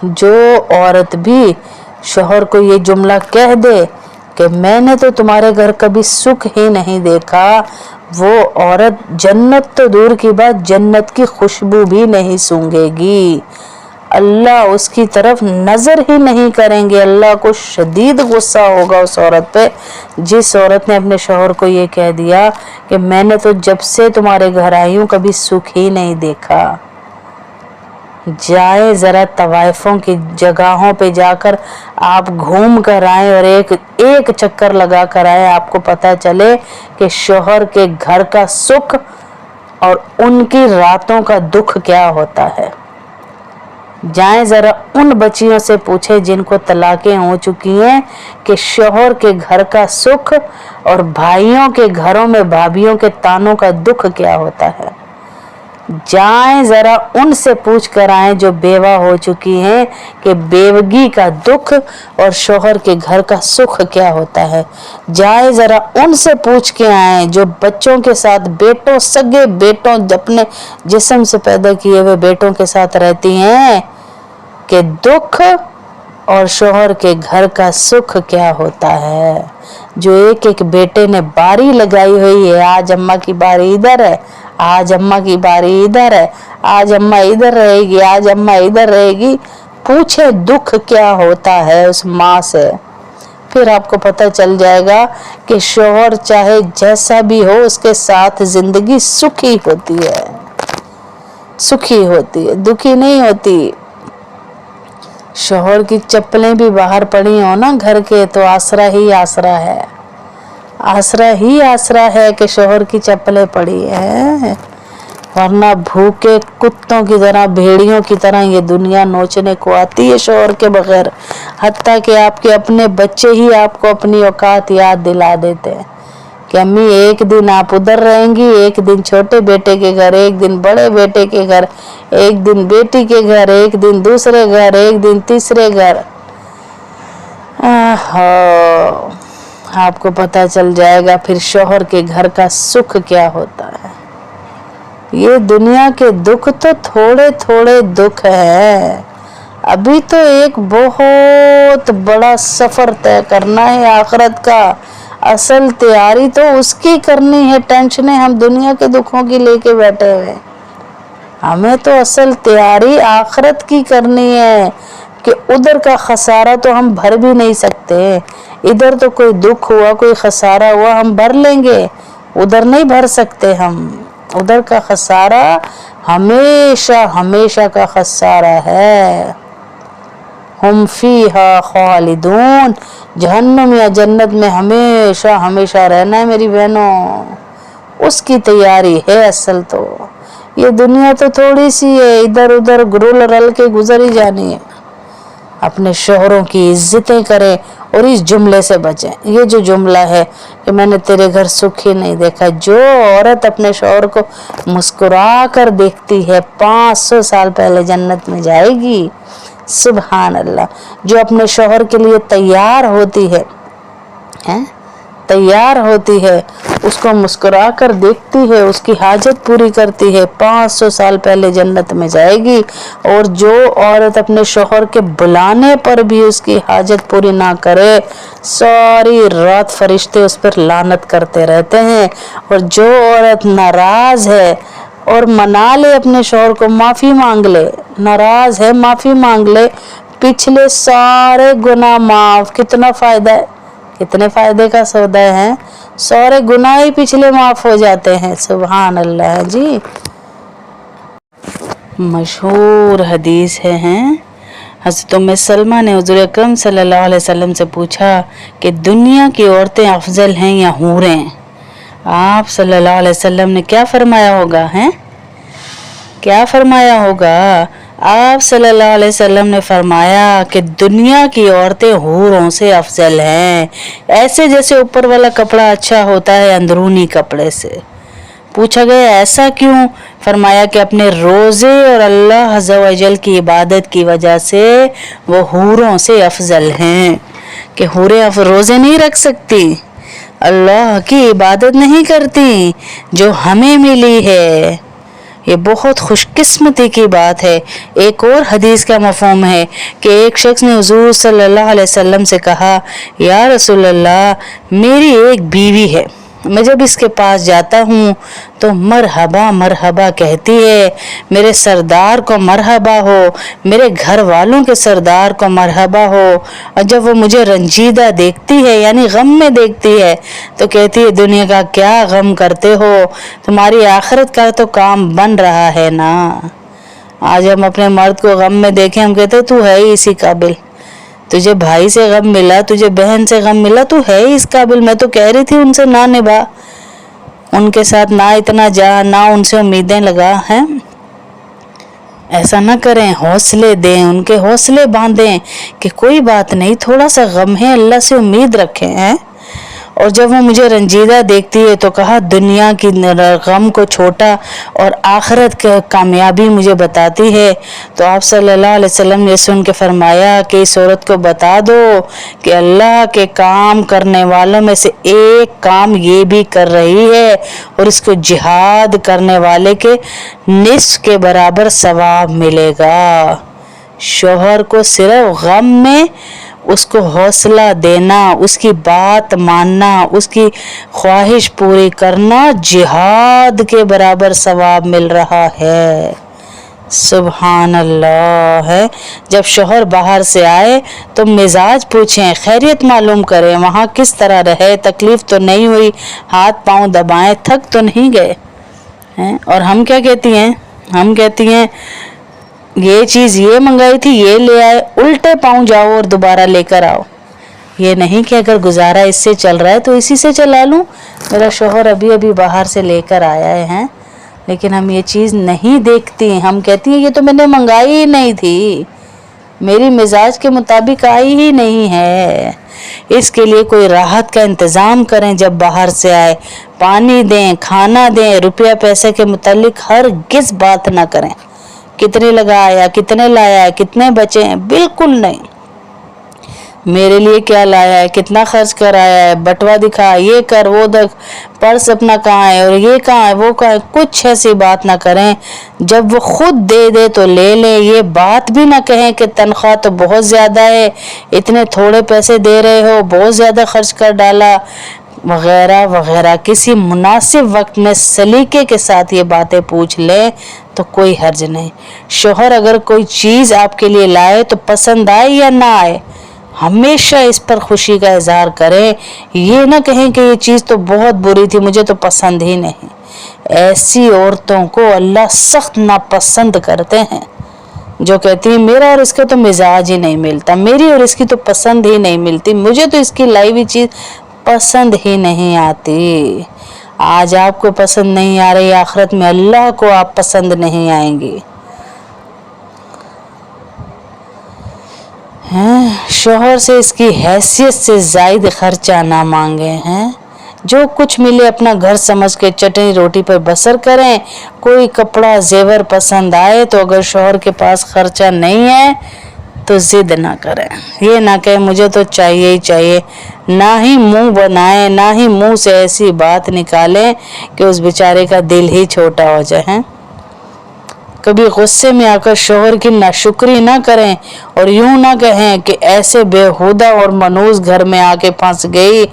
जो औरत भी शौहर को ये जुमला कह दे कि मैंने तो तुम्हारे घर कभी सुख ही नहीं देखा, वो औरत जन्नत तो दूर की बात जन्नत की खुशबू भी नहीं सूंघेगी। अल्लाह उसकी तरफ नजर ही नहीं करेंगे। अल्लाह को शदीद गुस्सा होगा उस औरत पे जिस औरत ने अपने शौहर को ये कह दिया कि मैंने तो जब से तुम्हारे घर आई हूँ कभी सुख ही नहीं देखा। जाए जरा तवाइफों की जगहों पे जाकर आप घूम कर आए और एक चक्कर लगा कर आए, आपको पता चले कि शौहर के घर का सुख और उनकी रातों का दुख क्या होता है। जाएं जरा उन बच्चियों से पूछे जिनको तलाकें हो चुकी हैं कि शौहर के घर का सुख और भाइयों के घरों में भाभियों के तानों का दुख क्या होता है। जाएं जरा उनसे पूछ कर आए जो बेवा हो चुकी हैं कि बेवगी का दुख और शौहर के घर का सुख क्या होता है। जाएं जरा उनसे पूछ के आए जो बच्चों के साथ बेटों सगे बेटों अपने जिस्म से पैदा किए हुए बेटों के साथ रहती हैं कि दुख और शौहर के घर का सुख क्या होता है। जो एक एक बेटे ने बारी लगाई हुई है, आज अम्मा की बारी इधर है, आज अम्मा की बारी इधर है, आज अम्मा इधर रहेगी, आज अम्मा इधर रहेगी, पूछे दुख क्या होता है उस माँ से। फिर आपको पता चल जाएगा कि शौहर चाहे जैसा भी हो उसके साथ जिंदगी सुखी होती है, सुखी होती है, दुखी नहीं होती। शौहर की चप्पलें भी बाहर पड़ी हो ना घर के तो आसरा ही आसरा है, आसरा ही आसरा है कि शौहर की चप्पलें पड़ी है, वरना भूखे कुत्तों की तरह भेड़ियों की तरह ये दुनिया नोचने को आती है शौहर के बगैर। हत्ता कि आपके अपने बच्चे ही आपको अपनी औकात याद दिला देते हैं कि अम्मी एक दिन आप उधर रहेंगी, एक दिन छोटे बेटे के घर, एक दिन बड़े बेटे के घर, एक दिन बेटी के घर, एक दिन दूसरे घर, एक दिन तीसरे घर। आपको पता चल जाएगा फिर शौहर के घर का सुख क्या होता है। ये दुनिया के दुख तो थोड़े थोड़े दुख है, अभी तो एक बहुत बड़ा सफर तय करना है आखिरत का। असल तैयारी तो उसकी करनी है, टेंशनें हम दुनिया के दुखों की लेके बैठे हुए। हमें तो असल तैयारी आखिरत की करनी है कि उधर का खसारा तो हम भर भी नहीं सकते। इधर तो कोई दुख हुआ, कोई खसारा हुआ हम भर लेंगे, उधर नहीं भर सकते हम। उधर का खसारा हमेशा हमेशा का खसारा है। हम फीहा खालिदून, जहन्नम या जन्नत में हमेशा हमेशा रहना है मेरी बहनों, उसकी तैयारी है असल तो। ये दुनिया तो थोड़ी सी है, इधर उधर गुरुल रल के गुजर ही जानी है। अपने शौहरों की इज्जतें करें और इस जुमले से बचें। ये जो जुमला है कि मैंने तेरे घर सुख ही नहीं देखा, जो औरत अपने शौहर को मुस्कुरा कर देखती है 500 साल पहले जन्नत में जाएगी। सुभान अल्लाह। जो अपने शौहर के लिए तैयार होती है, तैयार होती है, उसको मुस्कुरा कर देखती है, उसकी हाजत पूरी करती है, 500 साल पहले जन्नत में जाएगी। और जो औरत अपने शौहर के बुलाने पर भी उसकी हाजत पूरी ना करे, सारी रात फरिश्ते उस पर लानत करते रहते हैं। और जो औरत नाराज है और मना ले अपने शौहर को, माफ़ी मांग ले, नाराज है माफ़ी मांग ले, पिछले सारे गुनाह माफ़। कितना फ़ायदा है, कितने फ़ायदे का सौदा है, सारे गुनाह ही पिछले माफ़ हो जाते हैं। सुभान अल्लाह जी। मशहूर हदीस है हज़रत उम्मे सलमा ने हुज़ूर अकरम सल्लल्लाहु अलैहि वसल्लम से पूछा कि दुनिया की औरतें अफजल हैं या हूरें। आप सल्लल्लाहु अलैहि वसल्लम ने क्या फरमाया होगा, हैं क्या फरमाया होगा? आप सल्लल्लाहु अलैहि वसल्लम ने फरमाया कि दुनिया की औरतें हूरों से अफजल हैं, ऐसे जैसे ऊपर वाला कपड़ा अच्छा होता है अंदरूनी कपड़े से। पूछा गया ऐसा क्यों? फरमाया कि अपने रोज़े और अल्लाह अज़्ज़ा व जल की इबादत की वजह से वो हूरों से अफजल हैं। कि हूरें रोज़े नहीं रख सकती, अल्लाह की इबादत नहीं करती जो हमें मिली है, یہ بہت خوش قسمتی کی بات ہے۔ ایک اور حدیث کا مفہوم ہے کہ ایک شخص نے حضور صلی اللہ علیہ وسلم سے کہا، یا رسول اللہ، میری ایک بیوی ہے، میں جب اس کے پاس جاتا ہوں تو مرحبا مرحبا کہتی ہے، میرے سردار کو مرحبا ہو، میرے گھر والوں کے سردار کو مرحبا ہو، اور جب وہ مجھے رنجیدہ دیکھتی ہے یعنی غم میں دیکھتی ہے تو کہتی ہے، دنیا کا کیا غم کرتے ہو، تمہاری آخرت کا تو کام بن رہا ہے نا۔ آج ہم اپنے مرد کو غم میں دیکھیں، ہم کہتے تو ہے ہی اسی قابل، تجھے بھائی سے غم ملا، تجھے بہن سے غم ملا، تو ہے ہی اس قابل، میں تو کہہ رہی تھی ان سے نہ نبھا، ان کے ساتھ نہ اتنا جا، نہ ان سے امیدیں لگا ہیں۔ ایسا نہ کریں، حوصلے دیں، ان کے حوصلے باندھیں کہ کوئی بات نہیں، تھوڑا سا غم ہے، اللہ سے امید رکھیں ہیں۔ اور جب وہ مجھے رنجیدہ دیکھتی ہے تو کہا، دنیا کی غم کو چھوٹا اور آخرت کی کامیابی مجھے بتاتی ہے۔ تو آپ صلی اللہ علیہ وسلم نے سن کے فرمایا کہ اس عورت کو بتا دو کہ اللہ کے کام کرنے والوں میں سے ایک کام یہ بھی کر رہی ہے اور اس کو جہاد کرنے والے کے نصف کے برابر ثواب ملے گا۔ شوہر کو صرف غم میں اس کو حوصلہ دینا، اس کی بات ماننا، اس کی خواہش پوری کرنا جہاد کے برابر ثواب مل رہا ہے۔ سبحان اللہ ہے۔ جب شوہر باہر سے آئے تو مزاج پوچھیں، خیریت معلوم کریں، وہاں کس طرح رہے، تکلیف تو نہیں ہوئی، ہاتھ پاؤں دبائیں، تھک تو نہیں گئے۔ اور ہم کیا کہتی ہیں؟ ہم کہتی ہیں یہ چیز یہ منگائی تھی، یہ لے آئے، الٹے پاؤں جاؤ اور دوبارہ لے کر آؤ۔ یہ نہیں کہ اگر گزارا اس سے چل رہا ہے تو اسی سے چلا لوں، میرا شوہر ابھی باہر سے لے کر آیا ہے، لیکن ہم یہ چیز نہیں دیکھتی، ہم کہتی ہیں یہ تو میں نے منگائی ہی نہیں تھی، میری مزاج کے مطابق آئی ہی نہیں ہے۔ اس کے لیے کوئی راحت کا انتظام کریں، جب باہر سے آئے پانی دیں، کھانا دیں، روپیہ پیسے کے متعلق ہرگز بات نہ کریں، کتنے لگایا، کتنے لایا ہے، کتنے بچے ہیں، بالکل نہیں۔ میرے لیے کیا لایا ہے، کتنا خرچ کرایا ہے، بٹوا دکھا، یہ کر وہ دیکھ، پرس اپنا کہاں ہے اور یہ کہاں ہے وہ کہاں ہے، کچھ ایسی بات نہ کریں۔ جب وہ خود دے دے تو لے لیں، یہ بات بھی نہ کہیں کہ تنخواہ تو بہت زیادہ ہے، اتنے تھوڑے پیسے دے رہے ہو، بہت زیادہ خرچ کر ڈالا، وغیرہ وغیرہ۔ کسی مناسب وقت میں سلیقے کے ساتھ یہ باتیں پوچھ لیں تو کوئی حرج نہیں۔ شوہر اگر کوئی چیز آپ کے لیے لائے تو پسند آئے یا نہ آئے، ہمیشہ اس پر خوشی کا اظہار کریں، یہ نہ کہیں کہ یہ چیز تو بہت بری تھی، مجھے تو پسند ہی نہیں۔ ایسی عورتوں کو اللہ سخت ناپسند کرتے ہیں جو کہتی ہیں میرا اور اس کا تو مزاج ہی نہیں ملتا، میری اور اس کی تو پسند ہی نہیں ملتی، مجھے تو اس کی لائی ہوئی چیز پسند ہی نہیں آتی۔ آج آپ کو پسند نہیں آ رہی، آخرت میں اللہ کو آپ پسند نہیں آئیں گی۔ شوہر سے اس کی حیثیت سے زائد خرچہ نہ مانگیں ہیں، جو کچھ ملے اپنا گھر سمجھ کے چٹنی روٹی پر بسر کریں۔ کوئی کپڑا زیور پسند آئے تو اگر شوہر کے پاس خرچہ نہیں ہے تو ضد نہ کریں، یہ نہ کہیں مجھے تو چاہیے ہی چاہیے، نہ ہی منہ بنائیں، نہ ہی منہ سے ایسی بات نکالیں کہ اس بیچارے کا دل ہی چھوٹا ہو جائے۔ کبھی غصے میں آ کر شوہر کی ناشکری نہ کریں اور یوں نہ کہیں کہ ایسے بےہودہ اور منحوس گھر میں آ کے پھنس گئی،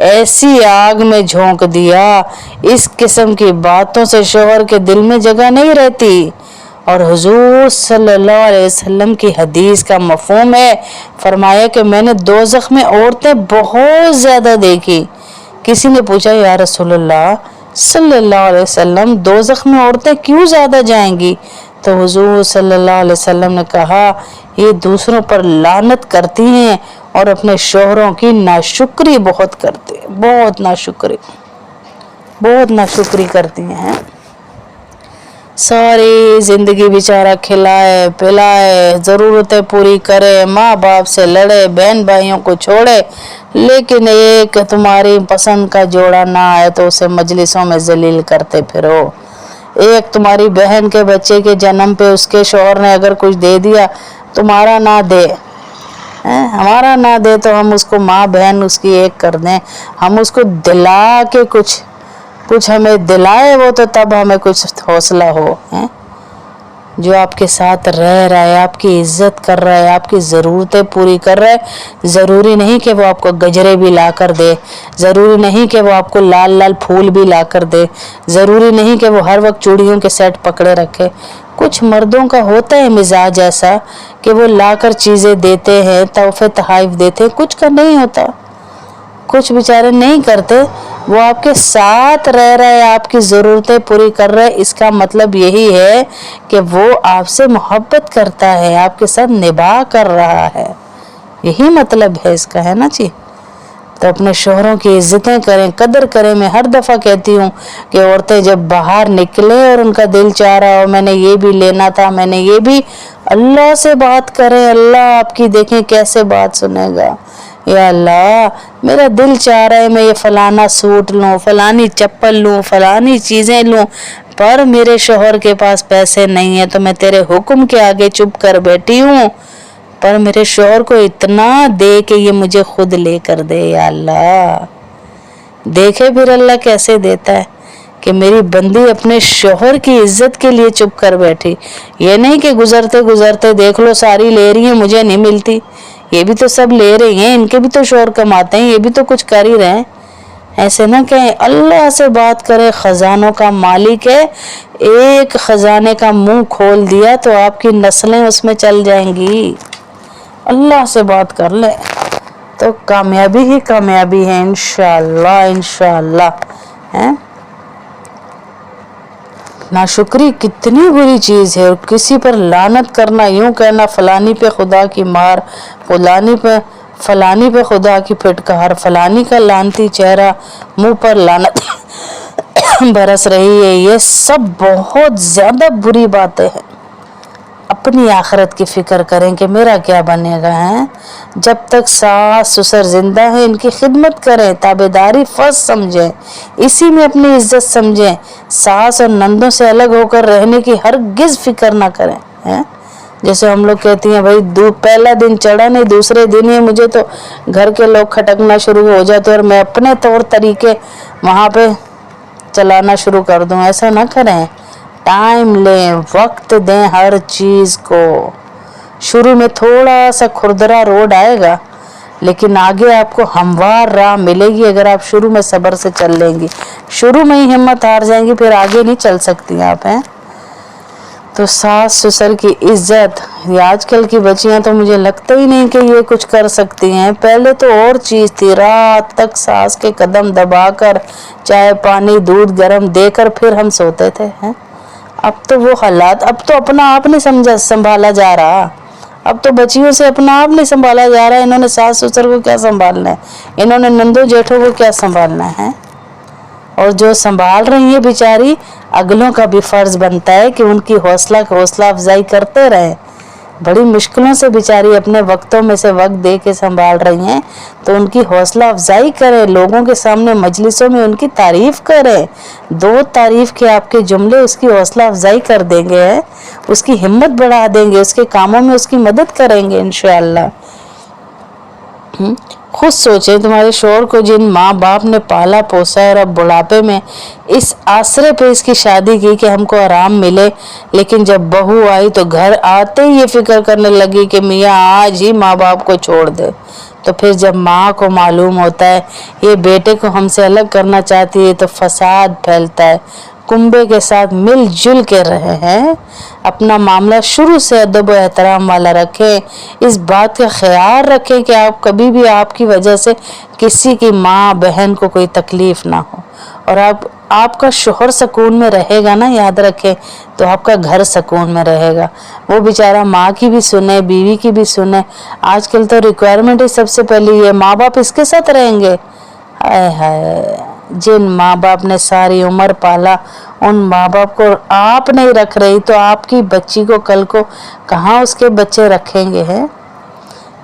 ایسی آگ میں جھونک دیا۔ اس قسم کی باتوں سے شوہر کے دل میں جگہ نہیں رہتی، اور حضور صلی اللہ علیہ وسلم کی حدیث کا مفہوم ہے، فرمایا کہ میں نے دوزخ میں عورتیں بہت زیادہ دیکھی۔ کسی نے پوچھا یا رسول اللہ صلی اللہ علیہ وسلم، دوزخ میں عورتیں کیوں زیادہ جائیں گی؟ تو حضور صلی اللہ علیہ وسلم نے کہا، یہ دوسروں پر لعنت کرتی ہیں اور اپنے شوہروں کی ناشکری بہت کرتے ہیں، بہت ناشکری کرتی ہیں۔ ساری زندگی بیچارہ کھلائے پلائے، ضرورتیں پوری کرے، ماں باپ سے لڑے، بہن بھائیوں کو چھوڑے، لیکن ایک تمہاری پسند کا جوڑا نہ آئے تو اسے مجلسوں میں ذلیل کرتے پھرو۔ ایک تمہاری بہن کے بچے کے جنم پہ اس کے شوہر نے اگر کچھ دے دیا، تمہارا نہ دے، ہمارا نہ دے تو ہم اس کو ماں بہن اس کی ایک کر دیں، ہم اس کو دلا کے کچھ कुछ हमें दिलाए वो, तो तब हमें कुछ हौसला हो, हैं? जो आपके साथ रह रहा है, आपकी इज्जत कर रहा है, आपकी ज़रूरतें पूरी कर रहा है। ज़रूरी नहीं कि वो आपको गजरे भी ला कर दे, ज़रूरी नहीं कि वो आपको लाल लाल फूल भी ला कर दे, ज़रूरी नहीं कि वो हर वक्त चूड़ियों के सेट पकड़े रखे। कुछ मर्दों का होता है मिजाज ऐसा कि वो लाकर चीज़ें देते हैं, तोहफे तहाइफ देते हैं, कुछ का नहीं होता, कुछ बेचारे नहीं करते। वो आपके साथ रह रहा है, आपकी ज़रूरतें पूरी कर रहा है, इसका मतलब यही है कि वो आपसे मोहब्बत करता है, आपके साथ निभा कर रहा है, यही मतलब है इसका, है ना जी। तो अपने शोहरों की इज्जतें करें, कदर करें। मैं हर दफ़ा कहती हूँ कि औरतें जब बाहर निकले और उनका दिल चाह रहा हो मैंने ये भी लेना था, मैंने ये भी, अल्लाह से बात करें। अल्लाह आपकी देखें कैसे बात सुनेगा। या अल्लाह मेरा दिल चाह रहा है मैं ये फलाना सूट लूँ, फलानी चप्पल लूँ, फलानी चीज़ें लूँ, पर मेरे शोहर के पास पैसे नहीं है, तो मैं तेरे हुक्म के आगे चुप कर बैठी हूँ, पर मेरे शोहर को इतना दे कि ये मुझे खुद लेकर दे। या अल्लाह देखे फिर अल्लाह कैसे देता है कि मेरी बंदी अपने शोहर की इज्जत के लिए चुप कर बैठी। ये नहीं कि गुजरते गुजरते देख लो सारी ले रही है मुझे नहीं मिलती, ये भी तो सब ले रही हैं, इनके भी तो शोहर कमाते हैं, ये भी तो कुछ कर ही रहे हैं। ऐसे ना कहें, अल्लाह से बात करें, खजानों का मालिक है। एक खजाने का मुंह खोल दिया तो आपकी नस्लें उसमें चल जाएंगी। अल्लाह से बात कर ले तो कामयाबी ही कामयाबी है, इंशाअल्लाह इंशाअल्लाह। हैं नाशुक्री कितनी बुरी चीज़ है, और किसी पर लानत करना, यूं कहना फलानी पे खुदा की मार, फलानी पे खुदा की फिटकार, फलानी का लानती चेहरा, मुंह पर लानत बरस रही है, ये सब बहुत ज़्यादा बुरी बातें हैं। अपनी आखिरत की फ़िक्र करें कि मेरा क्या बनेगा। है जब तक सास ससुर जिंदा है इनकी खिदमत करें, ताबेदारी फ़र्ज समझें, इसी में अपनी इज्जत समझें। सास और नंदों से अलग होकर रहने की हरगिज़ फिक्र ना करें। हैं जैसे हम लोग कहती हैं भाई पहला दिन चढ़ा नहीं दूसरे दिन ही मुझे तो घर के लोग खटकना शुरू हो जाते और मैं अपने तौर तरीके वहाँ पे चलाना शुरू कर दूँ। ऐसा ना करें, टाइम लें, वक्त दें हर चीज़ को। शुरू में थोड़ा सा खुरदरा रोड आएगा, लेकिन आगे आपको हमवार राह मिलेगी अगर आप शुरू में सब्र से चल लेंगी। शुरू में ही हिम्मत हार जाएंगी फिर आगे नहीं चल सकती आप। हैं तो सास ससुर की इज्जत, ये आजकल की बच्चियां तो मुझे लगता ही नहीं कि ये कुछ कर सकती हैं। पहले तो और चीज़ थी, रात तक सास के कदम दबाकर चाय पानी दूध गर्म देकर फिर हम सोते थे। हैं अब तो वो हालात, अब तो अपना आप नहीं संभाला जा रहा, अब तो बच्चियों से अपना आप नहीं संभाला जा रहा है। इन्होंने सास ससुर को क्या संभालना है, इन्होंने नंदो जेठों को क्या संभालना है। और जो संभाल रही है बेचारी, अगलों का भी फर्ज बनता है कि उनकी हौसला अफजाई करते रहें। बड़ी मुश्किलों से बेचारी अपने वक्तों में से वक्त दे के संभाल रही हैं, तो उनकी हौसला अफजाई करें, लोगों के सामने मजलिसों में उनकी तारीफ करें। दो तारीफ के आपके जुमले उसकी हौसला अफजाई कर देंगे, है उसकी हिम्मत बढ़ा देंगे, उसके कामों में उसकी मदद करेंगे इंशाअल्लाह। खुद सोचें, तुम्हारे शोहर को जिन माँ बाप ने पाला पोसा और अब बुढ़ापे में इस आसरे पे इसकी शादी की कि हमको आराम मिले, लेकिन जब बहू आई तो घर आते ही ये फिक्र करने लगी कि मियाँ आज ही माँ बाप को छोड़ दे। तो फिर जब माँ को मालूम होता है ये बेटे को हमसे अलग करना चाहती है तो फसाद फैलता है। कुंबे के साथ मिलजुल के रहे हैं, अपना मामला शुरू से अदब व एहतराम वाला रखें। इस बात का ख्याल रखें कि आप कभी भी आपकी वजह से किसी की माँ बहन को कोई तकलीफ ना हो, और आपका शोहर सुकून में रहेगा ना, याद रखें, तो आपका घर सुकून में रहेगा। वो बेचारा माँ की भी सुने, बीवी की भी सुने। आजकल तो रिक्वायरमेंट ही सबसे पहले ये, माँ बाप इसके साथ रहेंगे। हाय हाय, जिन माँ बाप ने सारी उम्र पाला उन माँ बाप को आप नहीं रख रही तो आपकी बच्ची को कल को कहाँ उसके बच्चे रखेंगे। हैं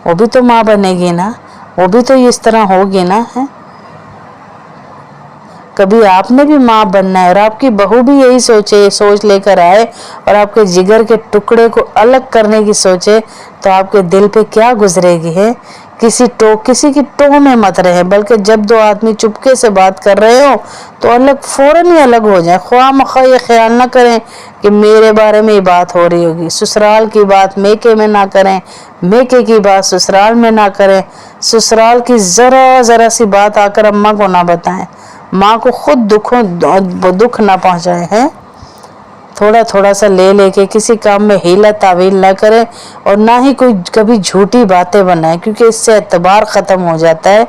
वो भी तो माँ बनेगी ना, वो भी तो इस तरह होगी ना। है कभी आपने भी माँ बनना है, और आपकी बहू भी यही सोच लेकर आए और आपके जिगर के टुकड़े को अलग करने की सोचे, तो आपके दिल पे क्या गुजरेगी। है किसी की टो में मत रहे, बल्कि जब दो आदमी चुपके से बात कर रहे हो तो अलग फौरन ही अलग हो जाए। ख्वामखा ये ख्याल ना करें कि मेरे बारे में ही बात हो रही होगी। ससुराल की बात मेके में ना करें, मेके की बात ससुराल में ना करें। ससुराल की ज़रा सी बात आकर अम्मा को ना बताएं, माँ को खुद दुख ना पहुँचाए हैं। थोड़ा थोड़ा सा ले लेके किसी काम में हीला तावील ना करें और ना ही कोई कभी झूठी बातें बनाए, क्योंकि इससे एतबार ख़त्म हो जाता है,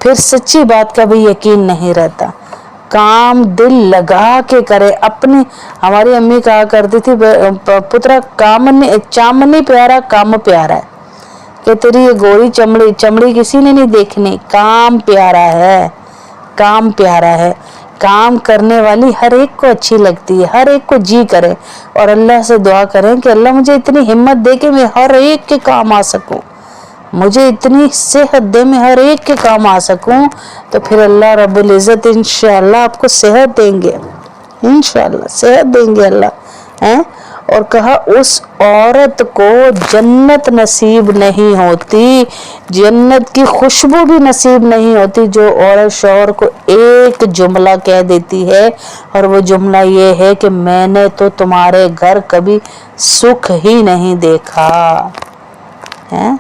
फिर सच्ची बात का भी यकीन नहीं रहता। काम दिल लगा के करे। अपनी हमारी अम्मी कहा करती थी, पुत्रा चामनी प्यारा काम प्यारा है, कि तेरी ये गोरी चमड़ी किसी ने नहीं देखनी, काम प्यारा है, काम प्यारा है। काम करने वाली हर एक को अच्छी लगती है, हर एक को जी करे। और अल्लाह से दुआ करें कि अल्लाह मुझे इतनी हिम्मत दे कि मैं हर एक के काम आ सकूं, मुझे इतनी सेहत दे मैं हर एक के काम आ सकूं। तो फिर अल्लाह रब्बुल इज़्ज़त इंशाअल्लाह आपको सेहत देंगे, इंशाअल्लाह सेहत देंगे अल्लाह हैं। और कहा उस औरत को जन्नत नसीब नहीं होती, जन्नत की खुशबू भी नसीब नहीं होती, जो औरत शौहर को एक जुमला कह देती है, और वो जुमला ये है कि मैंने तो तुम्हारे घर कभी सुख ही नहीं देखा है।